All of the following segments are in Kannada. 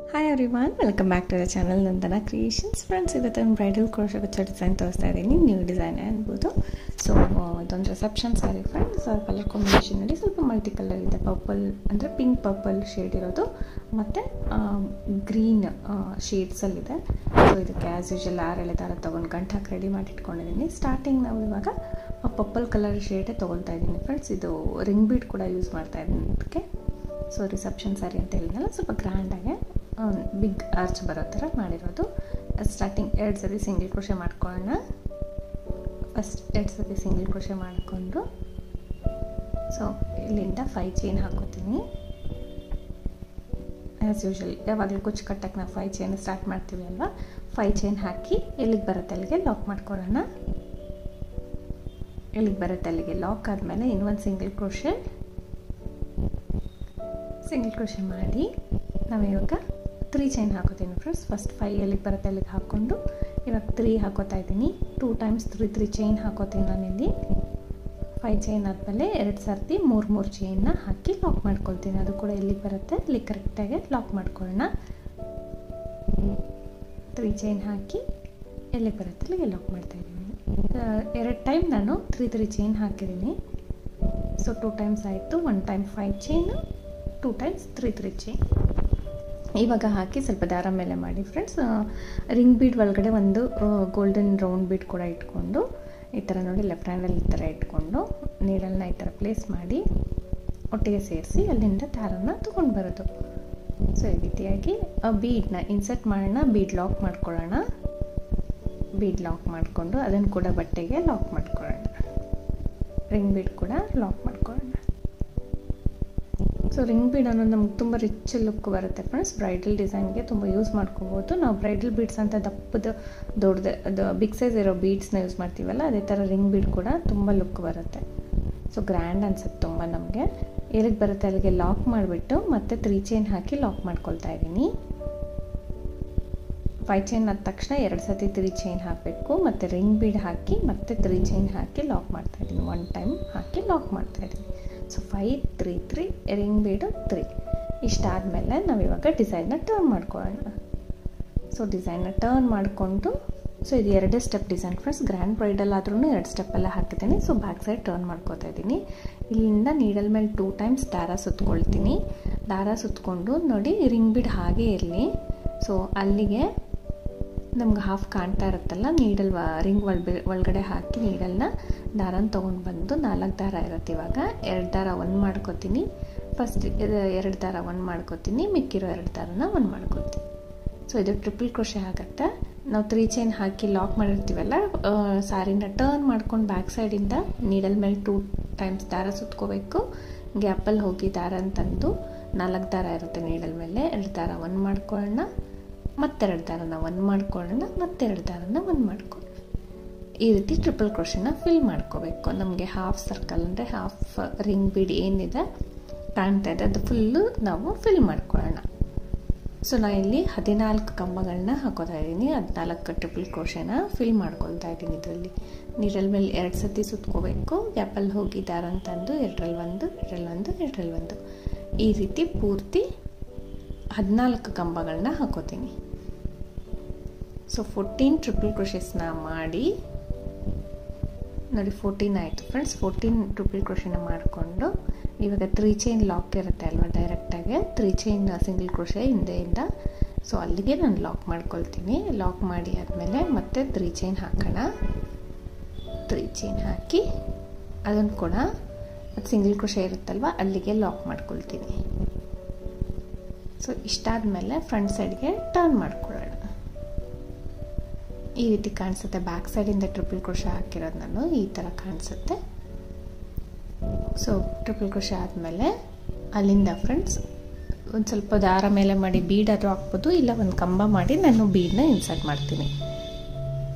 Hi everyone, welcome back to the channel Nandana creations. Friends, ಇವತ್ತು ಬ್ರೈಡಲ್ ಕ್ರೋಶೆ ಕಚ್ಚೋ ಡಿಸೈನ್ ತೋರಿಸ್ತಾ ಇದ್ದೀನಿ. ನ್ಯೂ ಡಿಸೈನ್ ಅನ್ಬೋದು. ಸೊ ಇದೊಂದು ರಿಸೆಪ್ಷನ್ ಸ್ಯಾರಿ ಫ್ರೆಂಡ್ಸ್. ಕಲರ್ ಕಾಂಬಿನೇಷನಲ್ಲಿ ಸ್ವಲ್ಪ ಮಲ್ಟಿ ಕಲರ್ ಇದೆ. ಪರ್ಪಲ್ ಅಂದರೆ ಪಿಂಕ್ ಪರ್ಪಲ್ ಶೇಡ್ ಇರೋದು ಮತ್ತು ಗ್ರೀನ್ ಶೇಡ್ಸಲ್ಲಿದೆ. ಸೊ ಇದಕ್ಕೆ ಆ್ಯಸ್ ಯೂಶಲ್ 6 ದಾರ ತೊಗೊಂಡು ಗಂಟು ಹಾಕಿ ರೆಡಿ ಮಾಡಿ ಇಟ್ಕೊಂಡಿದ್ದೀನಿ. ಸ್ಟಾರ್ಟಿಂಗ್ ನಾವು ಇವಾಗ ಪರ್ಪಲ್ ಕಲರ್ ಶೇಡೇ ತೊಗೊಳ್ತಾ ಇದ್ದೀನಿ ಫ್ರೆಂಡ್ಸ್. ಇದು ರಿಂಗ್ ಬೀಡ್ ಕೂಡ ಯೂಸ್ ಮಾಡ್ತಾ ಇದ್ದೀನಿ ಇದಕ್ಕೆ. ಸೊ ರಿಸೆಪ್ಷನ್ ಸ್ಯಾರಿ ಅಂತ ಹೇಳಿದ್ನಲ್ಲ, ಸ್ವಲ್ಪ ಗ್ರ್ಯಾಂಡಾಗೆ ಬಿಗ್ ಆರ್ಚ್ ಬರೋ ಥರ ಮಾಡಿರೋದು. ಸ್ಟಾರ್ಟಿಂಗ್ 2 ಸರಿ ಸಿಂಗಲ್ ಕ್ರೋಶೆ ಮಾಡ್ಕೊಳ್ಳೋಣ. ಫಸ್ಟ್ 2 ಸರಿ ಸಿಂಗಲ್ ಕ್ರೋಶೆ ಮಾಡಿಕೊಂಡು ಸೊ ಇಲ್ಲಿಂದ 5 ಚೈನ್ ಹಾಕೋತೀನಿ. ಆ್ಯಸ್ ಯೂಶಲ್ ಯಾವಾಗಲೂ ಕುಚ್ಚು ಕಟ್ಟಕ್ಕೆ ನಾವು 5 ಚೈನ್ ಸ್ಟಾರ್ಟ್ ಮಾಡ್ತೀವಿ ಅಲ್ವಾ. 5 ಚೈನ್ ಹಾಕಿ ಎಲ್ಲಿಗೆ ಬರುತ್ತೆ ಅಲ್ಲಿಗೆ ಲಾಕ್ ಮಾಡ್ಕೊಳ್ಳೋಣ. ಎಲ್ಲಿಗೆ ಬರುತ್ತೆ ಅಲ್ಲಿಗೆ ಲಾಕ್ ಆದಮೇಲೆ ಇನ್ನೊಂದು ಸಿಂಗಲ್ ಕ್ರೋಶೆ ಮಾಡಿ ನಾವು ಇವಾಗ 3 ಚೈನ್ ಹಾಕೋತೀನಿ ಫ್ರೆಂಡ್ಸ್. ಫಸ್ಟ್ 5 ಎಲ್ಲಿಗೆ ಬರುತ್ತೆ ಅಲ್ಲಿಗೆ ಹಾಕ್ಕೊಂಡು ಇವಾಗ 3 ಹಾಕೋತಾ ಇದ್ದೀನಿ. 2 ಟೈಮ್ಸ್ 3 ಚೈನ್ ಹಾಕೋತೀನಿ ನಾನಿಲ್ಲಿ. 5 ಚೈನ್ ಆದಮೇಲೆ 2 ಸರ್ತಿ 3 ಚೈನ್ನ ಹಾಕಿ ಲಾಕ್ ಮಾಡ್ಕೊಳ್ತೀನಿ. ಅದು ಕೂಡ ಎಲ್ಲಿಗೆ ಬರುತ್ತೆ ಅಲ್ಲಿ ಕರೆಕ್ಟಾಗಿ ಲಾಕ್ ಮಾಡ್ಕೊಳ್ಳೋಣ. 3 ಚೈನ್ ಹಾಕಿ ಎಲ್ಲಿಗೆ ಬರುತ್ತೆ ಅಲ್ಲಿಗೆ ಲಾಕ್ ಮಾಡ್ತಾಯಿದ್ದೀನಿ. 2 ಟೈಮ್ ನಾನು 3 ಚೈನ್ ಹಾಕಿದ್ದೀನಿ. ಸೊ 2 ಟೈಮ್ಸ್ ಆಯಿತು. 1 ಟೈಮ್ 5 ಚೈನು, 2 ಟೈಮ್ಸ್ 3 ಚೈನ್. ಇವಾಗ ಹಾಕಿ ಸ್ವಲ್ಪ ದಾರ ಮೇಲೆ ಮಾಡಿ ಫ್ರೆಂಡ್ಸ್. ರಿಂಗ್ ಬೀಡ್ ಒಳಗಡೆ ಒಂದು ಗೋಲ್ಡನ್ ರೌಂಡ್ ಬೀಡ್ ಕೂಡ ಇಟ್ಕೊಂಡು ಈ ಥರ ನೋಡಿ ಲೆಫ್ಟ್ ಹ್ಯಾಂಡಲ್ಲಿ ಈ ಥರ ಇಟ್ಕೊಂಡು ನೀಡಲ್ನ ಈ ಥರ ಪ್ಲೇಸ್ ಮಾಡಿ ಒಟ್ಟಿಗೆ ಸೇರಿಸಿ ಅಲ್ಲಿಂದ ದಾರನ ತೊಗೊಂಡು ಬರೋದು. ಸೊ ಈ ರೀತಿಯಾಗಿ ಬೀಡನ್ನ ಇನ್ಸರ್ಟ್ ಮಾಡೋಣ. ಬೀಡ್ ಲಾಕ್ ಮಾಡ್ಕೊಳ್ಳೋಣ. ಬೀಡ್ ಲಾಕ್ ಮಾಡಿಕೊಂಡು ಅದನ್ನು ಕೂಡ ಬಟ್ಟೆಗೆ ಲಾಕ್ ಮಾಡ್ಕೊಳ್ಳೋಣ. ರಿಂಗ್ ಬೀಡ್ ಕೂಡ ಲಾಕ್ ಮಾಡ್ಕೊಳ್ಳೋಣ. ಸೊ ರಿಂಗ್ ಬೀಡ್ ಅನ್ನೋದು ನಮ್ಗೆ ತುಂಬ ರಿಚ್ ಲುಕ್ ಬರುತ್ತೆ ಫ್ರೆಂಡ್ಸ್. ಬ್ರೈಡಲ್ ಡಿಸೈನ್ಗೆ ತುಂಬ ಯೂಸ್ ಮಾಡ್ಕೋಬೋದು ನಾವು. ಬ್ರೈಡಲ್ ಬೀಡ್ಸ್ ಅಂತ ದೊಡ್ಡದು ಅದು ಬಿಗ್ ಸೈಜ್ ಇರೋ ಬೀಡ್ಸ್ನ ಯೂಸ್ ಮಾಡ್ತೀವಲ್ಲ, ಅದೇ ಥರ ರಿಂಗ್ ಬೀಡ್ ಕೂಡ ತುಂಬ ಲುಕ್ ಬರುತ್ತೆ. ಸೊ ಗ್ರ್ಯಾಂಡ್ ಅನ್ಸುತ್ತೆ ತುಂಬ ನಮಗೆ. ಎಲ್ಲಿಗೆ ಬರುತ್ತೆ ಅಲ್ಲಿಗೆ ಲಾಕ್ ಮಾಡಿಬಿಟ್ಟು ಮತ್ತೆ 3 ಚೈನ್ ಹಾಕಿ ಲಾಕ್ ಮಾಡ್ಕೊಳ್ತಾ ಇದ್ದೀನಿ. 5 ಚೈನ್ ಆದ ತಕ್ಷಣ 2 ಸತಿ 3 ಚೈನ್ ಹಾಕಬೇಕು. ಮತ್ತು ರಿಂಗ್ ಬೀಡ್ ಹಾಕಿ ಮತ್ತೆ 3 ಚೈನ್ ಹಾಕಿ ಲಾಕ್ ಮಾಡ್ತಾಯಿದ್ದೀನಿ. 1 ಟೈಮ್ ಹಾಕಿ ಲಾಕ್ ಮಾಡ್ತಾಯಿದ್ದೀನಿ. ಸೊ 5 3 3 ರಿಂಗ್ ಬೀಡು 3. ಇಷ್ಟಾದಮೇಲೆ ನಾವಿವಾಗ ಡಿಸೈನ್ನ ಟರ್ನ್ ಮಾಡ್ಕೊಳ್ಳೋಣ. ಸೊ ಡಿಸೈನ್ನ ಟರ್ನ್ ಮಾಡಿಕೊಂಡು ಸೊ ಇದು 2 step design friends. Grand bridal ಆದ್ರೂ 2 ಸ್ಟೆಪ್ಪೆಲ್ಲ ಹಾಕಿದ್ದೀನಿ. ಸೊ ಬ್ಯಾಕ್ ಸೈಡ್ ಟರ್ನ್ ಮಾಡ್ಕೋತಾ ಇದ್ದೀನಿ. ಇಲ್ಲಿಂದ ನೀಡಲ್ ಮೇಲೆ 2 ಟೈಮ್ಸ್ ದಾರ ಸುತ್ಕೊಳ್ತೀನಿ. ದಾರ ಸುತ್ತಕೊಂಡು ನೋಡಿ ರಿಂಗ್ ಬೀಡ್ ಹಾಗೇ ಇರಲಿ. ಸೊ ಅಲ್ಲಿಗೆ ನಮ್ಗೆ ಹಾಫ್ ಕಾಣ್ತಾ ಇರುತ್ತಲ್ಲ, ನೀಡಲ್ ರಿಂಗ್ ಒಳಗಡೆ ಹಾಕಿ ನೀಡಲ್ನ ದಾರನ ತೊಗೊಂಡು ಬಂದು 4 ದಾರ ಇರುತ್ತೆ. ಇವಾಗ 2 ದಾರ 1 ಮಾಡ್ಕೋತೀನಿ. ಫಸ್ಟ್ 2 ದಾರ 1 ಮಾಡ್ಕೋತೀನಿ. ಮಿಕ್ಕಿರೋ 2 ದಾರನ 1 ಮಾಡ್ಕೋತೀನಿ. ಸೊ ಇದು ಟ್ರಿಪಲ್ ಕ್ರೋಶೆ ಆಗುತ್ತೆ. ನಾವು 3 ಚೈನ್ ಹಾಕಿ ಲಾಕ್ ಮಾಡಿರ್ತೀವಲ್ಲ, ಸಾರಿನ ಟರ್ನ್ ಮಾಡ್ಕೊಂಡು ಬ್ಯಾಕ್ ಸೈಡಿಂದ ನೀಡಲ್ ಮೇಲೆ 2 ಟೈಮ್ಸ್ ದಾರ ಸುತ್ಕೋಬೇಕು. ಗ್ಯಾಪಲ್ಲಿ ಹೋಗಿ ದಾರ ಅಂತಂದು 4 ದಾರ ಇರುತ್ತೆ ನೀಡಲ್ ಮೇಲೆ. 2 ದಾರ 1 ಮಾಡ್ಕೊಳ್ಳೋಣ. ಮತ್ತೆ 2 ದಾರನ 1 ಮಾಡ್ಕೊಳ್ಳೋಣ. ಮತ್ತೆ 2 ದಾರನ 1 ಮಾಡ್ಕೊಳ್ಳೋಣ. ಈ ರೀತಿ ಟ್ರಿಪಲ್ ಕ್ರೋಶೆನ ಫಿಲ್ ಮಾಡ್ಕೋಬೇಕು. ನಮಗೆ ಹಾಫ್ ಸರ್ಕಲ್ ಅಂದರೆ ಹಾಫ್ ರಿಂಗ್ ಬೀಡ್ ಏನಿದೆ ಕಾಣ್ತಾ ಇದೆ ಅದು ಫುಲ್ಲು ನಾವು ಫಿಲ್ ಮಾಡ್ಕೊಳ್ಳೋಣ. ಸೊ ನಾನು ಇಲ್ಲಿ 14 ಕಂಬಗಳನ್ನ ಹಾಕೋತಾ ಇದ್ದೀನಿ. 14 ಟ್ರಿಪಲ್ ಕ್ರೋಶೆನ ಫಿಲ್ ಮಾಡ್ಕೊಳ್ತಾ ಇದ್ದೀನಿ. ಇದರಲ್ಲಿ ನೀರಲ್ಲಿ ಮೇಲೆ 2 ಸತಿ ಸುತ್ಕೋಬೇಕು. ಗ್ಯಾಪಲ್ಲಿ ಹೋಗಿ ದಾರ ಅಂತಂದು 2ರಲ್ಲಿ 1 ಈ ರೀತಿ ಪೂರ್ತಿ 14 ಕಂಬಗಳನ್ನ ಹಾಕೋತೀನಿ. ಸೊ 14 ಟ್ರಿಪಲ್ ಕ್ರೋಶೆಸ್ನ ಮಾಡಿ ನೋಡಿ 14 ಆಯಿತು ಫ್ರೆಂಡ್ಸ್. 14 ಟ್ರಿಪಲ್ ಕ್ರೋಶೆನ ಮಾಡಿಕೊಂಡು ಇವಾಗ 3 ಚೈನ್ ಲಾಕ್ ಇರುತ್ತೆ ಅಲ್ವಾ, ಡೈರೆಕ್ಟಾಗಿ 3 ಚೈನ್ ಸಿಂಗಲ್ ಕ್ರೋಶೆ ಹಿಂದೆಯಿಂದ. ಸೊ ಅಲ್ಲಿಗೆ ನಾನು ಲಾಕ್ ಮಾಡ್ಕೊಳ್ತೀನಿ. ಲಾಕ್ ಮಾಡಿ ಆದಮೇಲೆ ಮತ್ತೆ 3 ಚೈನ್ ಹಾಕೋಣ. 3 ಚೈನ್ ಹಾಕಿ ಅದನ್ನು ಕೂಡ ಸಿಂಗಲ್ ಕ್ರೋಶೆ ಇರುತ್ತಲ್ವ ಅಲ್ಲಿಗೆ ಲಾಕ್ ಮಾಡ್ಕೊಳ್ತೀನಿ. ಸೊ ಇಷ್ಟಾದಮೇಲೆ ಫ್ರಂಟ್ ಸೈಡ್ಗೆ ಟರ್ನ್ ಮಾಡ್ಕೊಳ್ಳೋಣ. ಈ ರೀತಿ ಕಾಣಿಸುತ್ತೆ. ಬ್ಯಾಕ್ ಸೈಡಿಂದ ಟ್ರಿಪಲ್ ಕ್ರೋಶೆ ಹಾಕಿರೋದು ನಾನು ಈ ಥರ ಕಾಣಿಸುತ್ತೆ. ಸೊ ಟ್ರಿಪಲ್ ಕ್ರೋಶೆ ಆದಮೇಲೆ ಅಲ್ಲಿಂದ ಫ್ರೆಂಡ್ಸ್ ಒಂದು ಸ್ವಲ್ಪ ದಾರ ಮೇಲೆ ಮಾಡಿ ಬೀಡಾದರೂ ಹಾಕ್ಬೋದು, ಇಲ್ಲ ಒಂದು ಕಂಬ ಮಾಡಿ ನಾನು ಬೀಡನ್ನ ಇನ್ಸರ್ಟ್ ಮಾಡ್ತೀನಿ.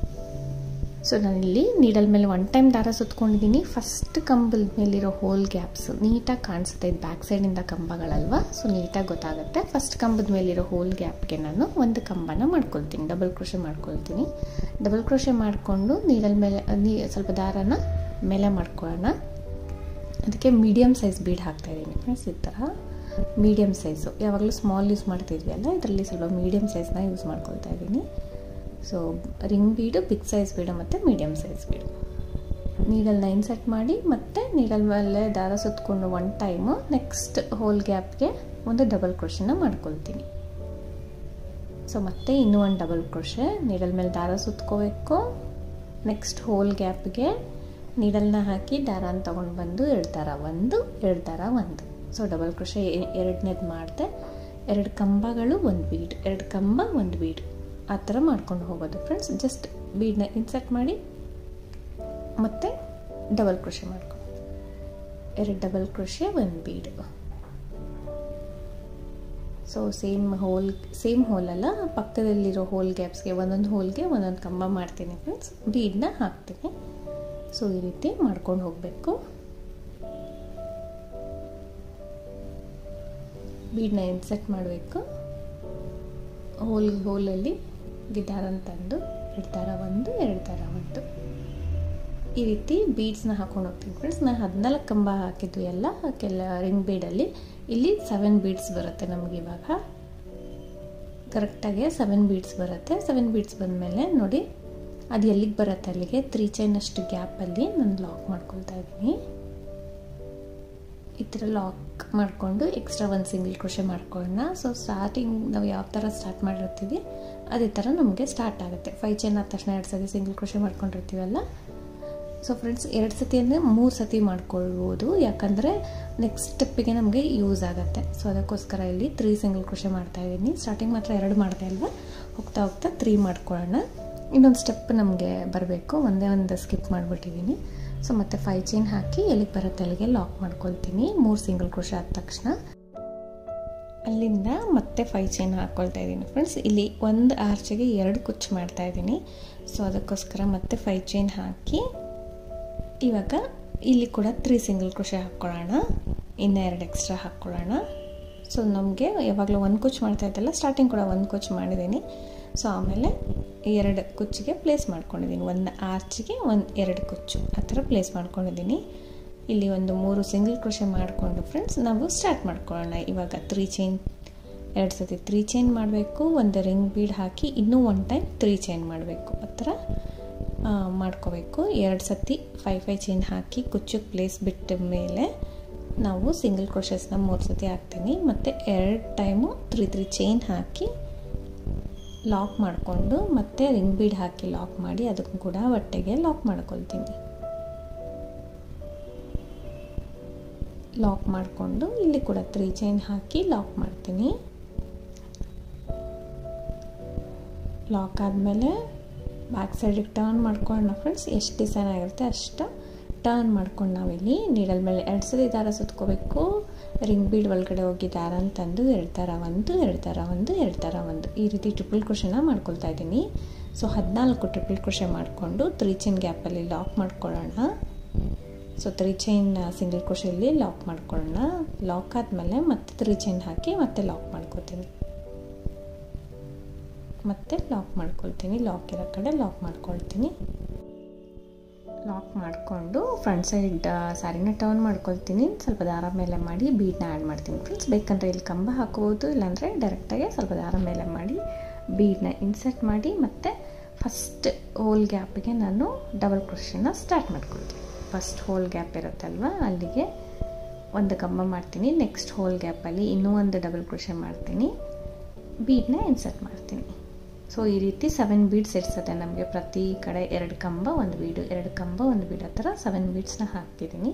ಸೊ ನಾನಿಲ್ಲಿ ನೀಡಲ್ ಮೇಲೆ 1 ಟೈಮ್ ದಾರ ಸುತ್ಕೊಂಡಿದ್ದೀನಿ. ಫಸ್ಟ್ ಕಂಬದ ಮೇಲಿರೋ ಹೋಲ್ ಗ್ಯಾಪ್ಸ್ ನೀಟಾಗಿ ಕಾಣಿಸುತ್ತೆ. ಇದು ಬ್ಯಾಕ್ ಸೈಡಿಂದ ಕಂಬಗಳಲ್ವ, ಸೊ ನೀಟಾಗಿ ಗೊತ್ತಾಗುತ್ತೆ. ಫಸ್ಟ್ ಕಂಬದ ಮೇಲಿರೋ ಹೋಲ್ ಗ್ಯಾಪ್ಗೆ ನಾನು ಒಂದು ಕಂಬನ ಮಾಡ್ಕೊಳ್ತೀನಿ. ಡಬಲ್ ಕ್ರೋಶೆ ಮಾಡ್ಕೊಳ್ತೀನಿ. ಡಬಲ್ ಕ್ರೋಶೆ ಮಾಡಿಕೊಂಡು ನೀಡಲ್ ಮೇಲೆ ಸ್ವಲ್ಪ ದಾರನ ಮೇಲೆ ಮಾಡ್ಕೊಳ್ಳೋಣ. ಅದಕ್ಕೆ ಮೀಡಿಯಮ್ ಸೈಜ್ ಬೀಡ್ ಹಾಕ್ತಾಯಿದ್ದೀನಿ ಫ್ರೆಂಡ್ಸ್. ಈ ಥರ ಮೀಡಿಯಮ್ ಸೈಜು, ಯಾವಾಗಲೂ ಸ್ಮಾಲ್ ಯೂಸ್ ಮಾಡ್ತಿದ್ವಿ ಅಲ್ಲ, ಇದರಲ್ಲಿ ಸ್ವಲ್ಪ ಮೀಡಿಯಮ್ ಸೈಜ್ನ ಯೂಸ್ ಮಾಡ್ಕೊಳ್ತಾ ಇದ್ದೀನಿ. ಸೊ ರಿಂಗ್ ಬೀಡು, ಬಿಗ್ ಸೈಜ್ ಬೀಡು ಮತ್ತು ಮೀಡಿಯಮ್ ಸೈಜ್ ಬೀಡು. ನೀಡಲ್ನ ಇನ್ಸರ್ಟ್ ಮಾಡಿ ಮತ್ತು ನೀಡಲ್ ಮೇಲೆ ದಾರ ಸುತ್ತಕೊಂಡು ಒನ್ ಟೈಮು ನೆಕ್ಸ್ಟ್ ಹೋಲ್ ಗ್ಯಾಪ್ಗೆ ಒಂದು ಡಬಲ್ ಕ್ರೋಶೆನ ಮಾಡ್ಕೊಳ್ತೀನಿ. ಸೊ ಮತ್ತೆ ಇನ್ನೂ ಒಂದು ಡಬಲ್ ಕ್ರೋಶೆ, ನೀಡಲ್ ಮೇಲೆ ದಾರ ಸುತ್ಕೋಬೇಕು, ನೆಕ್ಸ್ಟ್ ಹೋಲ್ ಗ್ಯಾಪ್ಗೆ ನೀಡಲ್ನ ಹಾಕಿ ದಾರನ ತೊಗೊಂಡು ಬಂದು 2 ದಾರ 1 2 ದಾರ 1. ಸೊ ಡಬಲ್ ಕ್ರೋಶೆ ಎರಡನೇದು ಮಾಡಿದೆ, 2 ಕಂಬಗಳು 1 ಬೀಡ್, 2 ಕಂಬ 1 ಬೀಡ್, ಆ ಥರ ಮಾಡ್ಕೊಂಡು ಹೋಗೋದು ಫ್ರೆಂಡ್ಸ್. ಜಸ್ಟ್ ಬೀಡನ್ನ ಇನ್ಸರ್ಟ್ ಮಾಡಿ ಮತ್ತು ಡಬಲ್ ಕ್ರೋಶೆ ಮಾಡ್ಕೊ, 2 double crochet 1 bead. So same ಹೋಲಲ್ಲ, ಪಕ್ಕದಲ್ಲಿರೋ ಹೋಲ್ ಗ್ಯಾಪ್ಸ್ಗೆ ಒಂದೊಂದು ಹೋಲ್ಗೆ ಒಂದೊಂದು ಕಂಬ ಮಾಡ್ತೀನಿ ಫ್ರೆಂಡ್ಸ್, ಬೀಡನ್ನ ಹಾಕ್ತೀನಿ. ಸೊ ಈ ರೀತಿ ಮಾಡ್ಕೊಂಡು ಹೋಗಬೇಕು. ಬೀಡನ್ನ ಇನ್ಸರ್ಟ್ ಮಾಡಬೇಕು, ಹೋಲಲ್ಲಿ ದಾರನ ತಂದು 2 ದಾರ 1 2 ದಾರ 1 ಈ ರೀತಿ ಬೀಡ್ಸ್ನ ಹಾಕೊಂಡು ಹೋಗ್ತೀನಿ ಫ್ರೆಂಡ್ಸ್. ನಾನು 14 ಕಂಬ ಹಾಕಿದ್ವಿ ಎಲ್ಲ ರಿಂಗ್ ಬೀಡಲ್ಲಿ, ಇಲ್ಲಿ 7 ಬೀಡ್ಸ್ ಬರುತ್ತೆ ನಮಗೆ. ಇವಾಗ ಕರೆಕ್ಟಾಗಿ 7 ಬೀಡ್ಸ್ ಬರುತ್ತೆ. 7 ಬೀಡ್ಸ್ ಬಂದಮೇಲೆ ನೋಡಿ ಅದು ಎಲ್ಲಿಗೆ ಬರುತ್ತೆ ಅಲ್ಲಿಗೆ 3 ಚೈನ್ ಅಷ್ಟು ಗ್ಯಾಪಲ್ಲಿ ನಾನು ಲಾಕ್ ಮಾಡ್ಕೊಳ್ತಾ ಇದ್ದೀನಿ. ಈ ಥರ ಲಾಕ್ ಮಾಡಿಕೊಂಡು ಎಕ್ಸ್ಟ್ರಾ 1 ಸಿಂಗಲ್ ಕ್ರೋಶೆ ಮಾಡ್ಕೊಳ್ಳೋಣ. ಸೊ ಸ್ಟಾರ್ಟಿಂಗ್ ನಾವು ಯಾವ ಥರ ಸ್ಟಾರ್ಟ್ ಮಾಡಿರ್ತೀವಿ ಅದೇ ಥರ ನಮಗೆ ಸ್ಟಾರ್ಟ್ ಆಗುತ್ತೆ. 5 ಚೈನ್ ಆದ ತಕ್ಷಣ 2 ಸತಿ ಸಿಂಗಲ್ ಕ್ರೋಶೆ ಮಾಡ್ಕೊಂಡಿರ್ತೀವಲ್ಲ. ಸೊ ಫ್ರೆಂಡ್ಸ್ 2 ಸತಿ ಅಂದರೆ 3 ಸತಿ ಮಾಡ್ಕೊಳ್ಬೋದು, ಯಾಕಂದರೆ ನೆಕ್ಸ್ಟ್ ಸ್ಟೆಪ್ಪಿಗೆ ನಮಗೆ ಯೂಸ್ ಆಗುತ್ತೆ. ಸೊ ಅದಕ್ಕೋಸ್ಕರ ಇಲ್ಲಿ 3 ಸಿಂಗಲ್ ಕ್ರೋಶೆ ಮಾಡ್ತಾಯಿದ್ದೀನಿ. ಸ್ಟಾರ್ಟಿಂಗ್ ಮಾತ್ರ 2 ಮಾಡಿದೆ ಅಲ್ವಾ, ಹೋಗ್ತಾ ಹೋಗ್ತಾ 3 ಮಾಡ್ಕೊಳ್ಳೋಣ. ಇನ್ನೊಂದು ಸ್ಟೆಪ್ ನಮಗೆ ಬರಬೇಕು, ಒಂದೇ ಸ್ಕಿಪ್ ಮಾಡಿಬಿಟ್ಟಿದ್ದೀನಿ. ಸೊ ಮತ್ತೆ 5 ಚೈನ್ ಹಾಕಿ ಎಲ್ಲಿಗೆ ಬರುತ್ತೆ ಅಲ್ಲಿಗೆ ಲಾಕ್ ಮಾಡ್ಕೊಳ್ತೀನಿ. 3 ಸಿಂಗಲ್ ಕ್ರೋಶೆ ಆದ ತಕ್ಷಣ ಅಲ್ಲಿಂದ ಮತ್ತೆ 5 ಚೈನ್ ಹಾಕ್ಕೊಳ್ತಾ ಇದ್ದೀನಿ ಫ್ರೆಂಡ್ಸ್. ಇಲ್ಲಿ ಒಂದು ಆರ್ಚಿಗೆ 2 ಕುಚ್ಚು ಮಾಡ್ತಾ ಇದ್ದೀನಿ. ಸೊ ಅದಕ್ಕೋಸ್ಕರ ಮತ್ತೆ 5 ಚೈನ್ ಹಾಕಿ ಇವಾಗ ಇಲ್ಲಿ ಕೂಡ 3 ಸಿಂಗಲ್ ಕ್ರೋಶೆ ಹಾಕ್ಕೊಳ್ಳೋಣ, ಇನ್ನೂ 2 ಎಕ್ಸ್ಟ್ರಾ ಹಾಕ್ಕೊಳ್ಳೋಣ. ಸೊ ನಮಗೆ ಯಾವಾಗಲೂ 1 ಕುಚ್ಚು ಮಾಡ್ತಾ ಇದ್ದಲ್ಲ, ಸ್ಟಾರ್ಟಿಂಗ್ ಕೂಡ 1 ಕುಚ್ಚು ಮಾಡಿದ್ದೀನಿ. ಸೊ ಆಮೇಲೆ 2 ಕುಚ್ಚಿಗೆ ಪ್ಲೇಸ್ ಮಾಡ್ಕೊಂಡಿದ್ದೀನಿ, 1 ಆರ್ಚಿಗೆ 2 ಕುಚ್ಚು ಆ ಥರ ಪ್ಲೇಸ್ ಮಾಡ್ಕೊಂಡಿದ್ದೀನಿ. ಇಲ್ಲಿ ಒಂದು 3 ಸಿಂಗಲ್ ಕ್ರೋಶೆ ಮಾಡಿಕೊಂಡು ಫ್ರೆಂಡ್ಸ್ ನಾವು ಸ್ಟಾರ್ಟ್ ಮಾಡ್ಕೊಳ್ಳೋಣ. ಇವಾಗ 3 ಚೈನ್ 2 ಸತಿ 3 ಚೈನ್ ಮಾಡಬೇಕು, ಒಂದು ರಿಂಗ್ ಬೀಡ್ ಹಾಕಿ ಇನ್ನೂ 1 ಟೈಮ್ 3 ಚೈನ್ ಮಾಡಬೇಕು, ಆ ಥರ ಮಾಡ್ಕೋಬೇಕು. 2 ಸತಿ 5 ಚೈನ್ ಹಾಕಿ ಕುಚ್ಚಕ್ಕೆ ಪ್ಲೇಸ್ ಬಿಟ್ಟ ಮೇಲೆ ನಾವು ಸಿಂಗಲ್ ಕ್ರೋಶಸ್ನ 3 ಸತಿ ಹಾಕ್ತೀನಿ. ಮತ್ತು 2 ಟೈಮು 3 ಚೈನ್ ಹಾಕಿ ಲಾಕ್ ಮಾಡಿಕೊಂಡು ಮತ್ತೆ ರಿಂಗ್ ಬೀಡ್ ಹಾಕಿ ಲಾಕ್ ಮಾಡಿ ಅದಕ್ಕೂ ಕೂಡ ಒಟ್ಟಿಗೆ ಲಾಕ್ ಮಾಡ್ಕೊಳ್ತೀನಿ. ಲಾಕ್ ಮಾಡಿಕೊಂಡು ಇಲ್ಲಿ ಕೂಡ 3 ಚೈನ್ ಹಾಕಿ ಲಾಕ್ ಮಾಡ್ತೀನಿ. ಲಾಕ್ ಆದಮೇಲೆ ಬ್ಯಾಕ್ ಸೈಡಿಗೆ ಟರ್ನ್ ಮಾಡ್ಕೊಳ್ಳೋಣ ಫ್ರೆಂಡ್ಸ್. ಎಷ್ಟು ಡಿಸೈನ್ ಆಗಿರುತ್ತೆ ಅಷ್ಟು ಟರ್ನ್ ಮಾಡ್ಕೊಂಡು ನಾವಿಲ್ಲಿ ನೀಡಲ್ ಮೇಲೆ 2 ಸತಿ ದಾರ ಸುತ್ಕೋಬೇಕು. ರಿಂಗ್ ಬೀಡ್ ಒಳಗಡೆ ಹೋಗಿ ದಾರನ ತಂದು 2 ದಾರ 1 2 ದಾರ 1 2 ದಾರ 1 ಈ ರೀತಿ ಟ್ರಿಪಲ್ ಕ್ರೋಶೆನ ಮಾಡ್ಕೊಳ್ತಾ ಇದ್ದೀನಿ. ಸೊ 14 ಟ್ರಿಪಲ್ ಕ್ರೋಶೆ ಮಾಡಿಕೊಂಡು 3 ಚೈನ್ ಗ್ಯಾಪಲ್ಲಿ ಲಾಕ್ ಮಾಡ್ಕೊಳ್ಳೋಣ. ಸೊ 3 ಚೈನ್ ಸಿಂಗಲ್ ಕ್ರೋಶೆಯಲ್ಲಿ ಲಾಕ್ ಮಾಡ್ಕೊಳ್ಳೋಣ. ಲಾಕ್ ಆದಮೇಲೆ ಮತ್ತೆ 3 ಚೈನ್ ಹಾಕಿ ಮತ್ತೆ ಲಾಕ್ ಮಾಡ್ಕೊತೀನಿ, ಮತ್ತೆ ಲಾಕ್ ಮಾಡ್ಕೊಳ್ತೀನಿ. ಲಾಕ್ ಇರೋ ಕಡೆ ಲಾಕ್ ಮಾಡ್ಕೊಳ್ತೀನಿ. ಲಾಕ್ ಮಾಡಿಕೊಂಡು ಫ್ರಂಟ್ ಸೈಡ್ ಸ್ಯಾರಿನ ಟರ್ನ್ ಮಾಡ್ಕೊಳ್ತೀನಿ. ಸ್ವಲ್ಪ ದಾರ ಮೇಲೆ ಮಾಡಿ ಬೀಡನ್ನ ಆ್ಯಡ್ ಮಾಡ್ತೀನಿ ಫ್ರೆಂಡ್ಸ್. ಬೇಕಂದರೆ ಇಲ್ಲಿ ಕಂಬ ಹಾಕೋಬೋದು, ಇಲ್ಲಾಂದರೆ ಡೈರೆಕ್ಟಾಗಿ ಸ್ವಲ್ಪ ದಾರ ಮೇಲೆ ಮಾಡಿ ಬೀಡನ್ನ ಇನ್ಸರ್ಟ್ ಮಾಡಿ ಮತ್ತು ಫಸ್ಟ್ ಹೋಲ್ ಗ್ಯಾಪಿಗೆ ನಾನು ಡಬಲ್ ಕ್ರೋಶೆನ ಸ್ಟಾರ್ಟ್ ಮಾಡ್ಕೊಳ್ತೀನಿ. ಫಸ್ಟ್ ಹೋಲ್ ಗ್ಯಾಪ್ ಇರುತ್ತಲ್ವ ಅಲ್ಲಿಗೆ 1 ಕಂಬ ಮಾಡ್ತೀನಿ. ನೆಕ್ಸ್ಟ್ ಹೋಲ್ ಗ್ಯಾಪಲ್ಲಿ ಇನ್ನೂ 1 ಡಬಲ್ ಕ್ರೋಶೆ ಮಾಡ್ತೀನಿ, ಬೀಡನ್ನ ಇನ್ಸರ್ಟ್ ಮಾಡ್ತೀನಿ. ಸೊ ಈ ರೀತಿ 7 ಬೀಡ್ಸ್ ಇರ್ತದೆ ನಮಗೆ. ಪ್ರತಿ ಕಡೆ 2 ಕಂಬ 1 ಬೀಡು, 2 ಕಂಬ 1 ಬೀಡ್ ಆ ಥರ 7 ಬೀಡ್ಸ್ನ ಹಾಕ್ತಿದ್ದೀನಿ.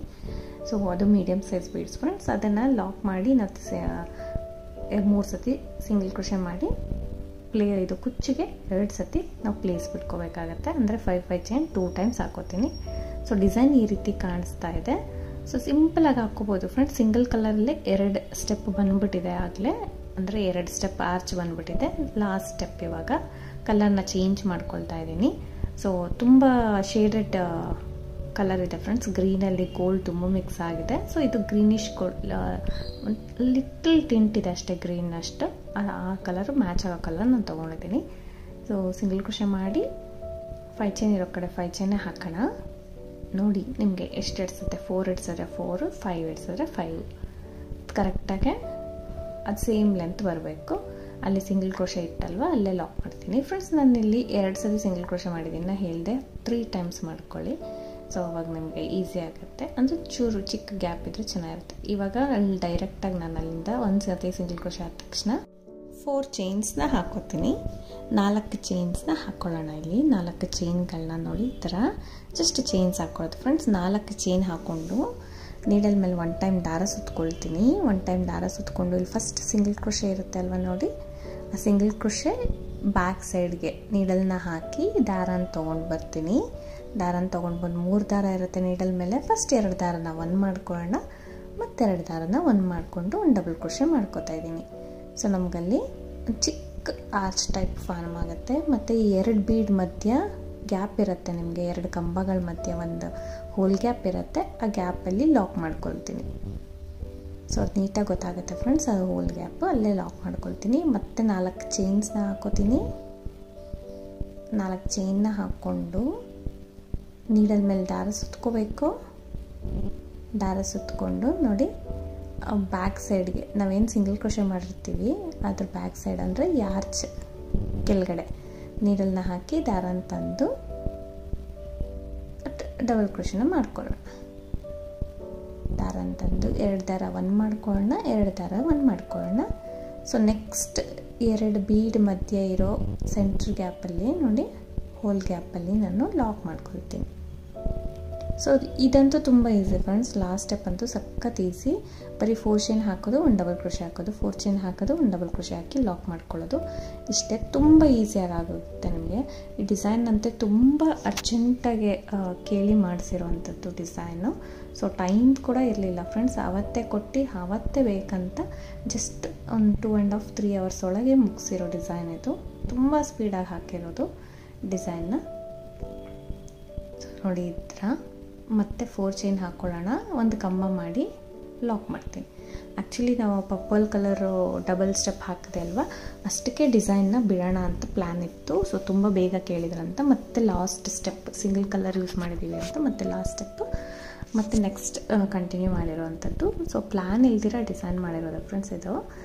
ಸೊ ಅದು ಮೀಡಿಯಮ್ ಸೈಜ್ ಬೀಡ್ಸ್ ಫ್ರೆಂಡ್ಸ್. ಅದನ್ನು ಲಾಕ್ ಮಾಡಿ ನಾವು 3 ಸತಿ ಸಿಂಗಲ್ ಕ್ರೋಶೆ ಮಾಡಿ ಇದು ಕುಚ್ಚಿಗೆ 2 ಸತಿ ನಾವು ಪ್ಲೇಸ್ ಬಿಟ್ಕೋಬೇಕಾಗತ್ತೆ. ಅಂದರೆ 5 ಚೈನ್ 2 ಟೈಮ್ಸ್ ಹಾಕೋತೀನಿ. ಸೊ ಡಿಸೈನ್ ಈ ರೀತಿ ಕಾಣಿಸ್ತಾ ಇದೆ. ಸೊ ಸಿಂಪಲಾಗಿ ಹಾಕ್ಕೋಬೋದು ಫ್ರೆಂಡ್ಸ್. ಸಿಂಗಲ್ ಕಲರಲ್ಲೇ 2 ಸ್ಟೆಪ್ ಬಂದುಬಿಟ್ಟಿದೆ ಆಗಲೇ, ಅಂದರೆ 2 ಸ್ಟೆಪ್ ಆರ್ಚ್ ಬಂದುಬಿಟ್ಟಿದೆ. ಲಾಸ್ಟ್ ಸ್ಟೆಪ್ ಇವಾಗ ಕಲರ್ನ ಚೇಂಜ್ ಮಾಡ್ಕೊಳ್ತಾ ಇದ್ದೀನಿ. ಸೊ ತುಂಬ ಶೇಡೆಡ್ ಕಲರ್ ಇದೆ ಫ್ರೆಂಡ್ಸ್. ಗ್ರೀನಲ್ಲಿ ಗೋಲ್ಡ್ ತುಂಬ ಮಿಕ್ಸ್ ಆಗಿದೆ. ಸೊ ಇದು ಗ್ರೀನಿಶ್ ಲಿಟಲ್ ಟಿಂಟ್ ಇದೆ ಅಷ್ಟೇ, ಗ್ರೀನ್ ಅಷ್ಟು. ಆ ಕಲರು ಮ್ಯಾಚ್ ಆಗೋ ಕಲರ್ ನಾನು ತೊಗೊಂಡಿದ್ದೀನಿ. ಸೊ ಸಿಂಗಲ್ ಕ್ರೋಶೆ ಮಾಡಿ 5 ಚೈನ್ ಇರೋ ಕಡೆ 5 ಚೈನೇ ಹಾಕೋಣ. ನೋಡಿ ನಿಮಗೆ ಎಷ್ಟು ಇಡ್ಸುತ್ತೆ, 4 ಇಡ್ಸಿದ್ರೆ 4, 5 ಇಡ್ಸಿದ್ರೆ 5 ಕರೆಕ್ಟಾಗಿ ಅದು ಸೇಮ್ ಲೆಂತ್ ಬರಬೇಕು. ಅಲ್ಲಿ ಸಿಂಗಲ್ ಕ್ರೋಶೆ ಇಟ್ಟಲ್ವ ಅಲ್ಲೇ ಲಾಕ್ ಮಾಡ್ತೀನಿ. ಫ್ರೆಂಡ್ಸ್ ನಾನಿಲ್ಲಿ 2 ಸಲ ಸಿಂಗಲ್ ಕ್ರೋಶೆ ಮಾಡಿದ್ದೀನಿ, ನಾನು ಹೇಳಿದೆ 3 ಟೈಮ್ಸ್ ಮಾಡ್ಕೊಳ್ಳಿ. ಸೊ ಅವಾಗ ನಿಮಗೆ ಈಸಿ ಆಗುತ್ತೆ, ಅಂದರೆ ಚೂರು ಚಿಕ್ಕ ಗ್ಯಾಪ್ ಇದ್ದರೆ ಚೆನ್ನಾಗಿರುತ್ತೆ. ಇವಾಗ ಅಲ್ಲಿ ಡೈರೆಕ್ಟಾಗಿ ನಾನು ಅಲ್ಲಿಂದ ಒಂದು ಸತಿ ಸಿಂಗಲ್ ಕ್ರೋಶೆ ಆದ ತಕ್ಷಣ 4 ಚೈನ್ಸ್ನ ಹಾಕೋತೀನಿ. 4 ಚೈನ್ಸ್ನ ಹಾಕ್ಕೊಳ್ಳೋಣ. ಇಲ್ಲಿ 4 ಚೈನ್ಗಳನ್ನ ನೋಡಿ ಈ ಥರ ಜಸ್ಟ್ ಚೈನ್ಸ್ ಹಾಕ್ಕೊಳ್ಳೋದು ಫ್ರೆಂಡ್ಸ್. 4 ಚೈನ್ ಹಾಕ್ಕೊಂಡು ನೀಡಲ್ ಮೇಲೆ 1 ಟೈಮ್ ದಾರ ಸುತ್ಕೊಳ್ತೀನಿ. 1 ಟೈಮ್ ದಾರ ಸುತ್ಕೊಂಡು ಇಲ್ಲಿ ಫಸ್ಟ್ ಸಿಂಗಲ್ ಕ್ರೋಶೆ ಇರುತ್ತೆ ಅಲ್ವ ನೋಡಿ, ಆ ಸಿಂಗಲ್ ಕ್ರೋಶೆ ಬ್ಯಾಕ್ ಸೈಡ್ಗೆ ನೀಡಲ್ನ ಹಾಕಿ ದಾರನ ತೊಗೊಂಡು ಬರ್ತೀನಿ. ದಾರನ ತೊಗೊಂಡು ಬಂದು 3 ದಾರ ಇರುತ್ತೆ ನೀಡಲ್ ಮೇಲೆ. ಫಸ್ಟ್ 2 ದಾರನ 1 ಮಾಡ್ಕೊಳ್ಳೋಣ, ಮತ್ತು 2 ದಾರನ 1 ಮಾಡಿಕೊಂಡು ಒಂದು ಡಬಲ್ ಕ್ರೋಶೆ ಮಾಡ್ಕೋತಾ ಇದ್ದೀನಿ. ಸೊ ನಮಗಲ್ಲಿ ಚಿಕ್ಕ ಆರ್ಚ್ ಟೈಪ್ ಫಾರ್ಮ್ ಆಗುತ್ತೆ. ಮತ್ತು ಈ 2 ಬೀಡ್ ಮಧ್ಯ ಗ್ಯಾಪ್ ಇರುತ್ತೆ ನಿಮಗೆ, 2 ಕಂಬಗಳ ಮಧ್ಯೆ ಒಂದು ಹೋಲ್ ಗ್ಯಾಪ್ ಇರುತ್ತೆ. ಆ ಗ್ಯಾಪಲ್ಲಿ ಲಾಕ್ ಮಾಡ್ಕೊಳ್ತೀನಿ. ಸೊ ಅದು ನೀಟಾಗಿ ಗೊತ್ತಾಗುತ್ತೆ ಫ್ರೆಂಡ್ಸ್, ಅದು ಹೋಲ್ ಗ್ಯಾಪು, ಅಲ್ಲೇ ಲಾಕ್ ಮಾಡ್ಕೊಳ್ತೀನಿ. ಮತ್ತು 4 ಚೈನ್ಸ್ನ ಹಾಕೋತೀನಿ. 4 ಚೈನ್ನ ಹಾಕ್ಕೊಂಡು ನೀಡಲ್ ಮೇಲೆ ದಾರ ಸುತ್ಕೋಬೇಕು. ದಾರ ಸುತ್ಕೊಂಡು ನೋಡಿ ಬ್ಯಾಕ್ ಸೈಡ್ಗೆ ನಾವೇನು ಸಿಂಗಲ್ ಕ್ರೋಶೆ ಮಾಡಿರ್ತೀವಿ ಅದ್ರ ಬ್ಯಾಕ್ ಸೈಡ್ ಅಂದರೆ ಈ ಆರ್ಚ್ ಕೆಳಗಡೆ ನೀಡಲ್ನ ಹಾಕಿ ದಾರನ ತಂದು ಡಬಲ್ ಕ್ರೋಶೆನ ಮಾಡ್ಕೊಳ್ಳೋಣ. ದಾರನ ತಂದು 2 ದಾರ 1 ಮಾಡ್ಕೊಳ್ಳೋಣ, 2 ದಾರ 1 ಮಾಡ್ಕೊಳ್ಳೋಣ. ಸೊ ನೆಕ್ಸ್ಟ್ 2 ಬೀಡ್ ಮಧ್ಯೆ ಇರೋ ಸೆಂಟ್ರ್ ಗ್ಯಾಪಲ್ಲಿ ನೋಡಿ ಹೋಲ್ ಗ್ಯಾಪಲ್ಲಿ ನಾನು ಲಾಕ್ ಮಾಡ್ಕೊಳ್ತೀನಿ. ಸೊ ಇದಂತೂ ತುಂಬ ಈಸಿ ಫ್ರೆಂಡ್ಸ್. ಲಾಸ್ಟ್ ಸ್ಟೆಪ್ ಅಂತೂ ಸಖತ್ ಈಸಿ. ಬರೀ 4 ಚೈನ್ ಹಾಕೋದು, 1 ಡಬಲ್ ಕ್ರೋಶೆ ಹಾಕೋದು, 4 ಚೈನ್ ಹಾಕೋದು, 1 ಡಬಲ್ ಕ್ರೋಶೆ ಹಾಕಿ ಲಾಕ್ ಮಾಡ್ಕೊಳ್ಳೋದು. ಇಷ್ಟೇ, ತುಂಬ ಈಸಿಯಾಗಿ ಆಗುತ್ತೆ ನಿಮಗೆ. ಈ ಡಿಸೈನ್ ಅಂತೆ ತುಂಬ ಅರ್ಜೆಂಟಾಗಿ ಕೇಳಿ ಮಾಡಿಸಿರೋವಂಥದ್ದು ಡಿಸೈನು. ಸೊ ಟೈಮ್ ಕೂಡ ಇರಲಿಲ್ಲ ಫ್ರೆಂಡ್ಸ್, ಆವತ್ತೇ ಕೊಟ್ಟು ಆವತ್ತೇ ಬೇಕಂತ ಜಸ್ಟ್ ಒಂದು 2.5-3 ಅವರ್ಸ್ ಒಳಗೆ ಮುಗಿಸಿರೋ ಡಿಸೈನ್ ಇದು. ತುಂಬ ಸ್ಪೀಡಾಗಿ ಹಾಕಿರೋದು ಡಿಸೈನ್ನ ನೋಡಿ. ಈ ಥರ ಮತ್ತೆ 4 ಚೈನ್ ಹಾಕ್ಕೊಳ್ಳೋಣ, ಒಂದು ಕಂಬ ಮಾಡಿ ಲಾಕ್ ಮಾಡ್ತೀನಿ. ಆ್ಯಕ್ಚುಲಿ ನಾವು ಪರ್ಪಲ್ ಕಲರು ಡಬಲ್ ಸ್ಟೆಪ್ ಹಾಕಿದೆ ಅಲ್ವಾ, ಅಷ್ಟಕ್ಕೆ ಡಿಸೈನ್ನ ಬಿಡೋಣ ಅಂತ ಪ್ಲ್ಯಾನ್ ಇತ್ತು. ಸೊ ತುಂಬ ಬೇಗ ಕೇಳಿದ್ರಂತ ಮತ್ತೆ last step single colour use ಮಾಡಿದ್ದೀವಿ ಅಂತ ಮತ್ತೆ ಲಾಸ್ಟ್ ಸ್ಟೆಪ್ಪು ಮತ್ತು ನೆಕ್ಸ್ಟ್ ಕಂಟಿನ್ಯೂ ಮಾಡಿರೋವಂಥದ್ದು. ಸೊ ಪ್ಲ್ಯಾನ್ ಇಲ್ದಿರ ಡಿಸೈನ್ ಮಾಡಿರೋದು ಫ್ರೆಂಡ್ಸ್ ಇದು.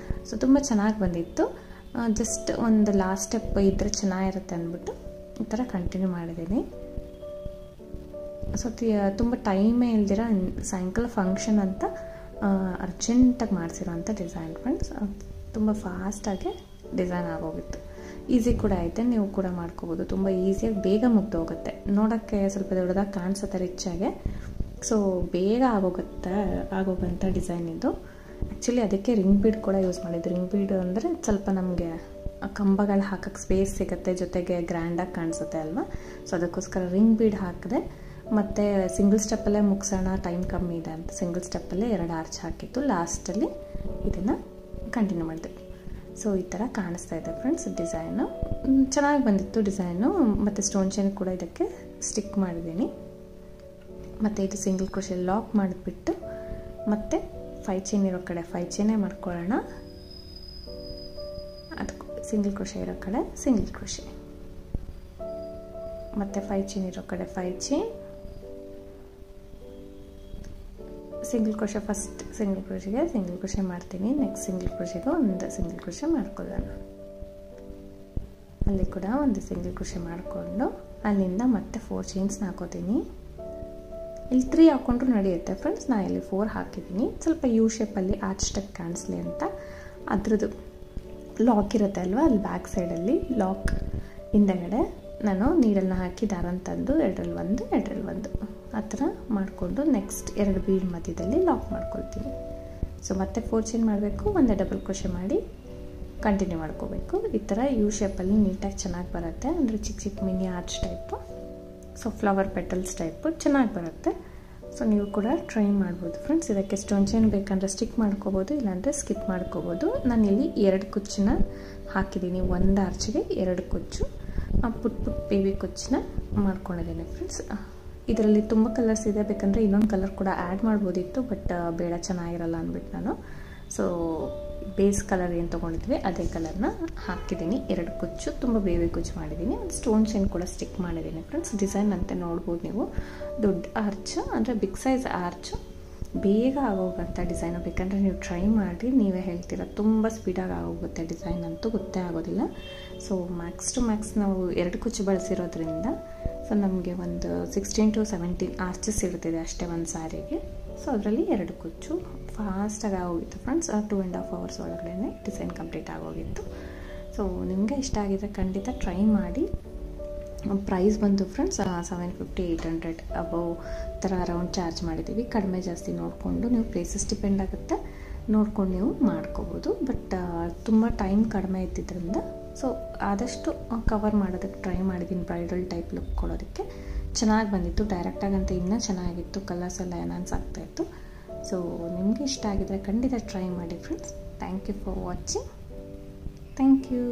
ಸೊ ತುಂಬ ಚೆನ್ನಾಗಿ ಬಂದಿತ್ತು. ಜಸ್ಟ್ ಒಂದು ಲಾಸ್ಟ್ ಸ್ಟೆಪ್ ಇದ್ದರೆ ಚೆನ್ನಾಗಿರುತ್ತೆ ಅಂದ್ಬಿಟ್ಟು ಈ ಥರ ಕಂಟಿನ್ಯೂ ಮಾಡಿದ್ದೀನಿ. ಸೊ ತುಂಬ ಟೈಮೇ ಇಲ್ದಿರ ಸಾಯಂಕಾಲ ಫಂಕ್ಷನ್ ಅಂತ ಅರ್ಜೆಂಟಾಗಿ ಮಾಡಿಸಿರೋಂಥ ಡಿಸೈನ್ ಫ್ರೆಂಡ್ಸ್. ತುಂಬ ಫಾಸ್ಟಾಗಿ ಡಿಸೈನ್ ಆಗೋಗಿತ್ತು. ಈಸಿ ಕೂಡ ಐತೆ, ನೀವು ಕೂಡ ಮಾಡ್ಕೋಬೋದು. ತುಂಬ ಈಸಿಯಾಗಿ ಬೇಗ ಮುಗ್ದೋಗುತ್ತೆ. ನೋಡೋಕ್ಕೆ ಸ್ವಲ್ಪ ದೊಡ್ಡದಾಗಿ ಕಾಣಿಸುತ್ತೆ ರಿಚ್ಚಾಗೆ. ಸೊ ಬೇಗ ಆಗೋಗಂಥ ಡಿಸೈನ್ ಇದು. ಆ್ಯಕ್ಚುಲಿ ಅದಕ್ಕೆ ರಿಂಗ್ ಬೀಡ್ ಕೂಡ ಯೂಸ್ ಮಾಡಿದ್ದು. ರಿಂಗ್ ಬೀಡ್ ಅಂದರೆ ಸ್ವಲ್ಪ ನಮಗೆ ಕಂಬಗಳು ಹಾಕೋಕ್ಕೆ ಸ್ಪೇಸ್ ಸಿಗುತ್ತೆ, ಜೊತೆಗೆ ಗ್ರ್ಯಾಂಡಾಗಿ ಕಾಣಿಸುತ್ತೆ ಅಲ್ವಾ. ಸೊ ಅದಕ್ಕೋಸ್ಕರ ರಿಂಗ್ ಬೀಡ್ ಹಾಕಿದೆ. ಮತ್ತು ಸಿಂಗಲ್ ಸ್ಟೆಪ್ಪಲ್ಲೇ ಮುಗಿಸೋಣ, ಟೈಮ್ ಕಮ್ಮಿ ಇದೆ ಅಂತ ಸಿಂಗಲ್ ಸ್ಟೆಪ್ಪಲ್ಲೇ 2 ಆರ್ಚ್ ಹಾಕಿತ್ತು. ಲಾಸ್ಟಲ್ಲಿ ಇದನ್ನು ಕಂಟಿನ್ಯೂ ಮಾಡಿದೆ. ಸೊ ಈ ಥರ ಕಾಣಿಸ್ತಾ ಇದೆ ಫ್ರೆಂಡ್ಸ್ ಡಿಸೈನು. ಚೆನ್ನಾಗಿ ಬಂದಿತ್ತು ಡಿಸೈನು. ಮತ್ತು ಸ್ಟೋನ್ ಚೈನ್ ಕೂಡ ಇದಕ್ಕೆ ಸ್ಟಿಕ್ ಮಾಡಿದ್ದೀನಿ. ಮತ್ತು ಇದು ಸಿಂಗಲ್ ಕ್ರೋಶೆ ಲಾಕ್ ಮಾಡಿಬಿಟ್ಟು ಮತ್ತು 5 ಚೈನ್ ಇರೋ ಕಡೆ 5 ಚೈನೇ ಮಾಡ್ಕೊಳ್ಳೋಣ. ಅದಕ್ಕೆ ಸಿಂಗಲ್ ಕ್ರೋಶೆ ಇರೋ ಕಡೆ ಸಿಂಗಲ್ ಕ್ರೋಶೆ, ಮತ್ತು 5 ಚೈನ್ ಇರೋ ಕಡೆ 5 chain, single crochet first single ಕ್ರೋಶೆಗೆ ಸಿಂಗಲ್ ಕ್ರೋಶೆ ಮಾಡ್ತೀನಿ. ನೆಕ್ಸ್ಟ್ ಸಿಂಗಲ್ ಕ್ರೋಶೆಗೆ ಒಂದು ಸಿಂಗಲ್ ಕ್ರೋಶೆ ಮಾಡ್ಕೊಳ್ಳೋಣ. ಅಲ್ಲಿ ಕೂಡ ಒಂದು ಸಿಂಗಲ್ ಕ್ರೋಶೆ ಮಾಡಿಕೊಂಡು ಅಲ್ಲಿಂದ ಮತ್ತೆ 4 ಚೈನ್ಸ್ನ ಹಾಕೋತೀನಿ. ಇಲ್ಲಿ 3 ಹಾಕ್ಕೊಂಡ್ರೂ ನಡೆಯುತ್ತೆ ಫ್ರೆಂಡ್ಸ್. ನಾನು ಇಲ್ಲಿ 4 ಹಾಕಿದ್ದೀನಿ. ಸ್ವಲ್ಪ ಯು ಶೇಪಲ್ಲಿ ಆರ್ಚ್ ಟೈಪ್ ಕಾಣಿಸ್ಲಿ ಅಂತ. ಅದ್ರದ್ದು ಲಾಕ್ ಇರುತ್ತೆ ಅಲ್ವಾ, ಅಲ್ಲಿ ಬ್ಯಾಕ್ ಸೈಡಲ್ಲಿ ಲಾಕ್ ಹಿಂದೆಗಡೆ ನಾನು ನೀಡಲ್ನ ಹಾಕಿ ದಾರನ ತಂದು 2ರಲ್ಲಿ 1 2ರಲ್ಲಿ 1 ಆ ಥರ ಮಾಡಿಕೊಂಡು ನೆಕ್ಸ್ಟ್ 2 ಬೀಡ್ ಮಧ್ಯದಲ್ಲಿ ಲಾಕ್ ಮಾಡ್ಕೊಳ್ತೀನಿ. ಸೊ ಮತ್ತೆ 4 ಚೈನ್ ಮಾಡಬೇಕು, ಒಂದು ಡಬಲ್ ಕ್ರೋಶೆ ಮಾಡಿ ಕಂಟಿನ್ಯೂ ಮಾಡ್ಕೋಬೇಕು. ಈ ಥರ ಯು ಶೇಪಲ್ಲಿ ನೀಟಾಗಿ ಚೆನ್ನಾಗಿ ಬರುತ್ತೆ. ಅಂದರೆ ಚಿಕ್ಕ ಚಿಕ್ಕ mini arch type, so flower petals type ಚೆನ್ನಾಗಿ ಬರುತ್ತೆ. ಸೊ ನೀವು ಕೂಡ ಟ್ರೈ ಮಾಡ್ಬೋದು ಫ್ರೆಂಡ್ಸ್. ಇದಕ್ಕೆ ಸ್ಟೋನ್ ಚೈನ್ ಬೇಕಂದರೆ ಸ್ಟಿಕ್ ಮಾಡ್ಕೋಬೋದು, ಇಲ್ಲಾಂದರೆ ಸ್ಕಿಪ್ ಮಾಡ್ಕೋಬೋದು. ನಾನಿಲ್ಲಿ 2 ಕುಚ್ಚನ್ನ ಹಾಕಿದ್ದೀನಿ. 1 ಆರ್ಚಿಗೆ 2 ಕುಚ್ಚು, ಪುಟ್ ಬೇಬಿ ಕುಚ್ಚನ್ನ ಮಾಡ್ಕೊಂಡಿದ್ದೀನಿ ಫ್ರೆಂಡ್ಸ್. ಇದರಲ್ಲಿ ತುಂಬ ಕಲರ್ಸ್ ಇದೆ, ಬೇಕಂದರೆ ಇನ್ನೊಂದು ಕಲರ್ ಕೂಡ ಆ್ಯಡ್ ಮಾಡ್ಬೋದಿತ್ತು, ಬಟ್ ಬೇಡ ಚೆನ್ನಾಗಿರಲ್ಲ ಅಂದ್ಬಿಟ್ಟು ನಾನು ಸೊ ಬೇಸ್ ಕಲರ್ ಏನು ತೊಗೊಂಡಿದ್ವಿ ಅದೇ ಕಲರ್ನ ಹಾಕಿದ್ದೀನಿ. 2 ಕುಚ್ಚು, ತುಂಬ ಬೇಬಿ ಕುಚ್ಚು ಮಾಡಿದ್ದೀನಿ. ಒಂದು ಸ್ಟೋನ್ ಚೈನ್ ಕೂಡ ಸ್ಟಿಕ್ ಮಾಡಿದ್ದೀನಿ ಫ್ರೆಂಡ್ಸ್. ಡಿಸೈನ್ ಅಂತ ನೋಡ್ಬೋದು ನೀವು. ದೊಡ್ಡ ಆರ್ಚ್ ಅಂದರೆ ಬಿಗ್ ಸೈಜ್ ಆರ್ಚ್ ಬೇಗ ಆಗೋಗಂಥ ಡಿಸೈನು. ಬೇಕಂದರೆ ನೀವು ಟ್ರೈ ಮಾಡಿ ನೀವೇ ಹೇಳ್ತೀರ, ತುಂಬ ಸ್ಪೀಡಾಗಿ ಆಗೋಗುತ್ತೆ ಡಿಸೈನ್ ಅಂತೂ ಗೊತ್ತೇ ಆಗೋದಿಲ್ಲ. ಸೊ ಮ್ಯಾಕ್ಸ್ ಟು ಮ್ಯಾಕ್ಸ್ ನಾವು 2 ಕುಚ್ಚು ಬಳಸಿರೋದ್ರಿಂದ ಸೊ ನಮಗೆ ಒಂದು 16 to 17 ಆರ್ಚಸ್ ಇರ್ತಿದೆ ಅಷ್ಟೇ ಒಂದು ಸ್ಯಾರಿಗೆ. ಸೊ ಅದರಲ್ಲಿ 2 ಕುಚ್ಚು ಫಾಸ್ಟಾಗಿ ಆಗೋಗಿತ್ತು ಫ್ರೆಂಡ್ಸ್. 2.5 hours ಒಳಗಡೆ ಡಿಸೈನ್ ಕಂಪ್ಲೀಟ್ ಆಗೋಗಿತ್ತು. ಸೊ ನಿಮಗೆ ಇಷ್ಟ ಆಗಿದ್ರೆ ಖಂಡಿತ ಟ್ರೈ ಮಾಡಿ. ಪ್ರೈಸ್ ಬಂದು ಫ್ರೆಂಡ್ಸ್ 750 800 ಅಬೌವ್ ಥರ ಅರೌಂಡ್ ಚಾರ್ಜ್ ಮಾಡಿದ್ದೀವಿ. ಕಡಿಮೆ ಜಾಸ್ತಿ ನೋಡಿಕೊಂಡು ನೀವು ಪ್ಲೇಸಸ್ ಡಿಪೆಂಡ್ ಆಗುತ್ತೆ, ನೋಡ್ಕೊಂಡು ನೀವು ಮಾಡ್ಕೋಬೋದು. ಬಟ್ ತುಂಬ ಟೈಮ್ ಕಡಿಮೆ ಇದ್ದಿದ್ದರಿಂದ ಸೊ ಆದಷ್ಟು ಕವರ್ ಮಾಡೋದಕ್ಕೆ ಟ್ರೈ ಮಾಡಿದ್ದೀನಿ. ಬ್ರೈಡಲ್ ಟೈಪ್ ಲುಕ್ ಕೊಡೋದಕ್ಕೆ ಚೆನ್ನಾಗಿ ಬಂದಿತ್ತು. ಡೈರೆಕ್ಟಾಗಂತ ಇನ್ನೂ ಚೆನ್ನಾಗಿತ್ತು, ಕಲರ್ಸ್ ಎಲ್ಲ ಎನ್ಹಾನ್ಸ್ ಆಗ್ತಾಯಿತ್ತು. ಸೊ ನಿಮಗೆ ಇಷ್ಟ ಆಗಿದ್ರೆ ಖಂಡಿತ ಟ್ರೈ ಮಾಡಿ friends. Thank you for watching. Thank you.